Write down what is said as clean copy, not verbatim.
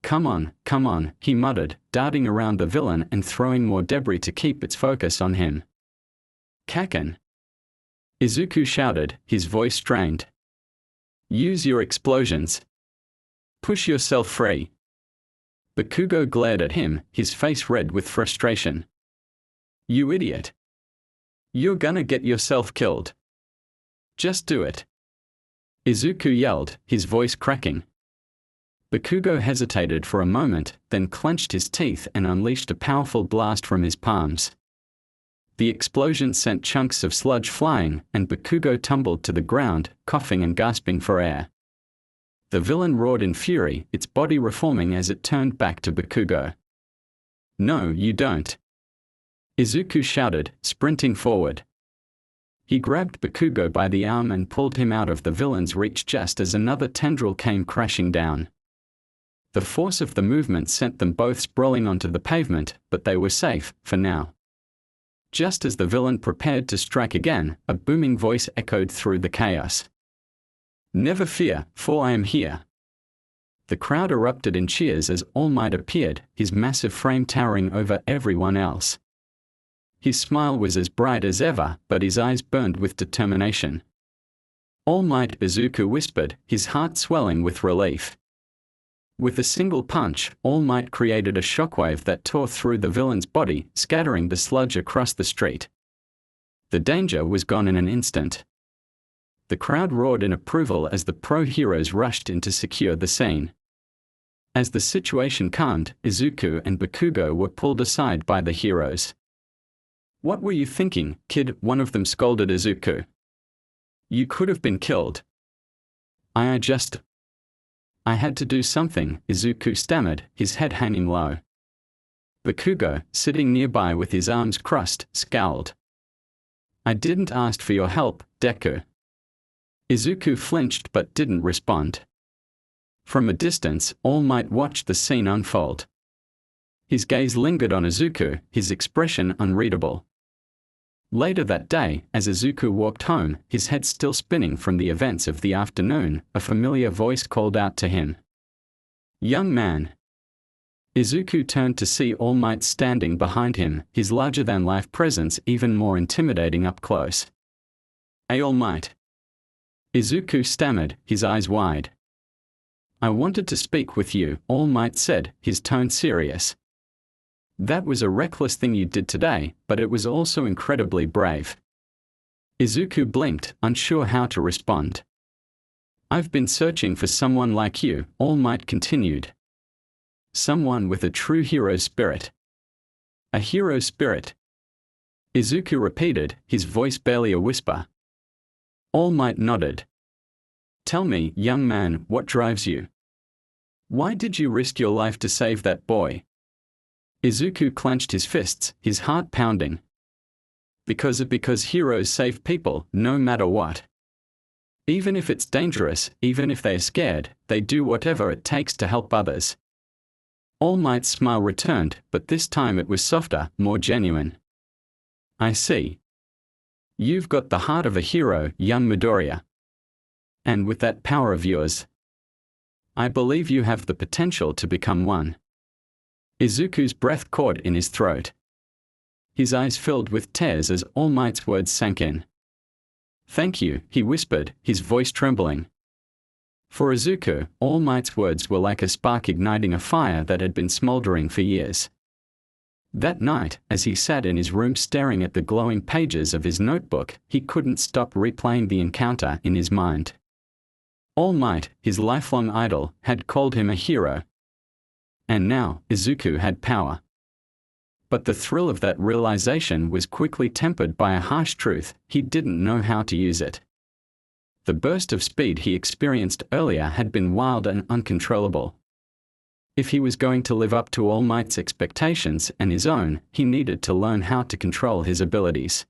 come on, he muttered, darting around the villain and throwing more debris to keep its focus on him. Kaken! Izuku shouted, his voice strained. Use your explosions. Push yourself free. Bakugo glared at him, his face red with frustration. You idiot. You're gonna get yourself killed. Just do it. Izuku yelled, his voice cracking. Bakugo hesitated for a moment, then clenched his teeth and unleashed a powerful blast from his palms. The explosion sent chunks of sludge flying, and Bakugo tumbled to the ground, coughing and gasping for air. The villain roared in fury, its body reforming as it turned back to Bakugo. No, you don't. Izuku shouted, sprinting forward. He grabbed Bakugo by the arm and pulled him out of the villain's reach just as another tendril came crashing down. The force of the movement sent them both sprawling onto the pavement, but they were safe, for now. Just as the villain prepared to strike again, a booming voice echoed through the chaos. Never fear, for I am here. The crowd erupted in cheers as All Might appeared, his massive frame towering over everyone else. His smile was as bright as ever, but his eyes burned with determination. All Might, Izuku whispered, his heart swelling with relief. With a single punch, All Might created a shockwave that tore through the villain's body, scattering the sludge across the street. The danger was gone in an instant. The crowd roared in approval as the pro-heroes rushed in to secure the scene. As the situation calmed, Izuku and Bakugo were pulled aside by the heroes. What were you thinking, kid? One of them scolded Izuku. You could have been killed. I had to do something, Izuku stammered, his head hanging low. Bakugo, sitting nearby with his arms crossed, scowled. I didn't ask for your help, Deku. Izuku flinched but didn't respond. From a distance, All Might watched the scene unfold. His gaze lingered on Izuku, his expression unreadable. Later that day, as Izuku walked home, his head still spinning from the events of the afternoon, a familiar voice called out to him. Young man. Izuku turned to see All Might standing behind him, his larger-than-life presence even more intimidating up close. Hey All Might. Izuku stammered, his eyes wide. I wanted to speak with you, All Might said, his tone serious. That was a reckless thing you did today, but it was also incredibly brave. Izuku blinked, unsure how to respond. I've been searching for someone like you, All Might continued. Someone with a true hero spirit. A hero spirit. Izuku repeated, his voice barely a whisper. All Might nodded. Tell me, young man, what drives you? Why did you risk your life to save that boy? Izuku clenched his fists, his heart pounding. Because heroes save people, no matter what. Even if it's dangerous, even if they are scared, they do whatever it takes to help others. All Might's smile returned, but this time it was softer, more genuine. I see. You've got the heart of a hero, young Midoriya. And with that power of yours, I believe you have the potential to become one. Izuku's breath caught in his throat. His eyes filled with tears as All Might's words sank in. Thank you, he whispered, his voice trembling. For Izuku, All Might's words were like a spark igniting a fire that had been smoldering for years. That night, as he sat in his room staring at the glowing pages of his notebook, he couldn't stop replaying the encounter in his mind. All Might, his lifelong idol, had called him a hero. And now, Izuku had power. But the thrill of that realization was quickly tempered by a harsh truth: he didn't know how to use it. The burst of speed he experienced earlier had been wild and uncontrollable. If he was going to live up to All Might's expectations and his own, he needed to learn how to control his abilities.